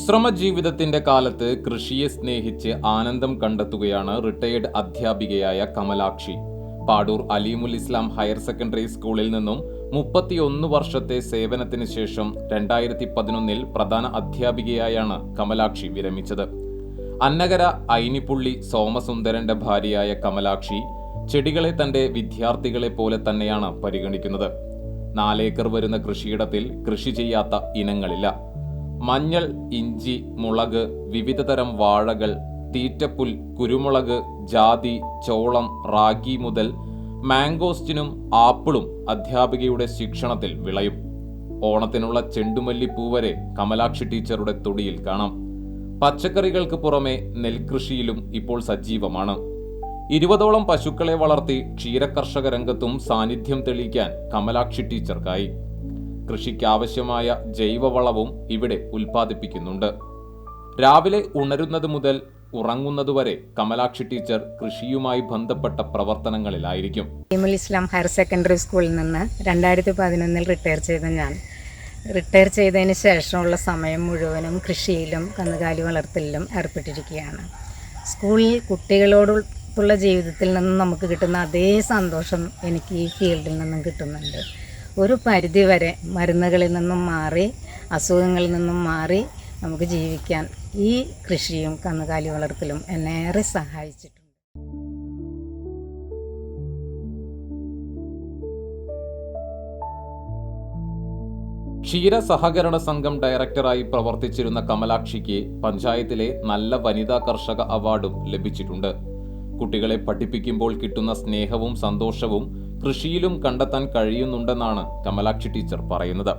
വിശ്രമ ജീവിതത്തിന്റെ കാലത്ത് കൃഷിയെ സ്നേഹിച്ച് ആനന്ദം കണ്ടെത്തുകയാണ് റിട്ടയേർഡ് അധ്യാപികയായ കമലാക്ഷി. പാടൂർ അലീമുൽ ഇസ്ലാം ഹയർ സെക്കൻഡറി സ്കൂളിൽ നിന്നും 31 വർഷത്തെ സേവനത്തിന് ശേഷം 2011 പ്രധാന അധ്യാപികയായാണ് കമലാക്ഷി വിരമിച്ചത്. അന്നകര ഐനിപ്പുള്ളി സോമസുന്ദരന്റെ ഭാര്യയായ കമലാക്ഷി ചെടികളെ തന്റെ വിദ്യാർത്ഥികളെ പോലെ തന്നെയാണ് പരിഗണിക്കുന്നത്. 4 ഏക്കർ വരുന്ന കൃഷിയിടത്തിൽ കൃഷി ചെയ്യാത്ത ഇനങ്ങളില്ല. മഞ്ഞൾ, ഇഞ്ചി, മുളക്, വിവിധതരം വാഴകൾ, തീറ്റപ്പുൽ, കുരുമുളക്, ജാതി, ചോളം, റാഗി മുതൽ മാംഗോസ്റ്റിനും ആപ്പിളും അധ്യാപികയുടെ ശിക്ഷണത്തിൽ വിളയും. ഓണത്തിനുള്ള ചെണ്ടുമല്ലിപ്പൂ വരെ കമലാക്ഷി ടീച്ചറുടെ തൊടിയിൽ കാണാം. പച്ചക്കറികൾക്ക് പുറമെ നെൽകൃഷിയിലും ഇപ്പോൾ സജീവമാണ്. 20ഓളം പശുക്കളെ വളർത്തി ക്ഷീരകർഷക രംഗത്തും സാന്നിധ്യം തെളിയിക്കാൻ കമലാക്ഷി ടീച്ചർക്കായി. കൃഷിക്കാവശ്യമായ ജൈവവളവും ഇവിടെ ഉൽപ്പാദിപ്പിക്കുന്നുണ്ട്. രാവിലെ ഉണരുന്നത് മുതൽ ഉറങ്ങുന്നതുവരെ കമലാക്ഷി ടീച്ചർ കൃഷിയുമായി ബന്ധപ്പെട്ട പ്രവർത്തനങ്ങളിലായിരിക്കും. അലീമുൽ ഇസ്ലാം ഹയർ സെക്കൻഡറി സ്കൂളിൽ നിന്ന് 2011 റിട്ടയർ ചെയ്ത ഞാൻ റിട്ടയർ ചെയ്തതിന് ശേഷമുള്ള സമയം മുഴുവനും കൃഷിയിലും കന്നുകാലി വളർത്തലിലും ഏർപ്പെട്ടിരിക്കുകയാണ്. സ്കൂളിൽ കുട്ടികളോടുള്ള ജീവിതത്തിൽ നിന്നും നമുക്ക് കിട്ടുന്ന അതേ സന്തോഷം എനിക്ക് ഈ ഫീൽഡിൽ നിന്നും കിട്ടുന്നുണ്ട്. ഒരു പരിധിവരെ മരുന്നുകളിൽ നിന്നും മാറി, അസുഖങ്ങളിൽ നിന്നും മാറി നമുക്ക് ജീവിക്കാൻ ഈ കൃഷിയും കന്നുകാലി വളർത്തലും എന്നെ ഏറെ സഹായിച്ചിട്ടുണ്ട്. ക്ഷീര സഹകരണ സംഘം ഡയറക്ടറായി പ്രവർത്തിച്ചിരുന്ന കമലാക്ഷിക്ക് പഞ്ചായത്തിലെ നല്ല വനിതാ കർഷക അവാർഡും ലഭിച്ചിട്ടുണ്ട്. കുട്ടികളെ പഠിപ്പിക്കുമ്പോൾ കിട്ടുന്ന സ്നേഹവും സന്തോഷവും കൃഷിയിലും കണ്ടെത്താൻ കഴിയുന്നുണ്ടെന്നാണ് കമലാക്ഷി ടീച്ചർ പറയുന്നത്.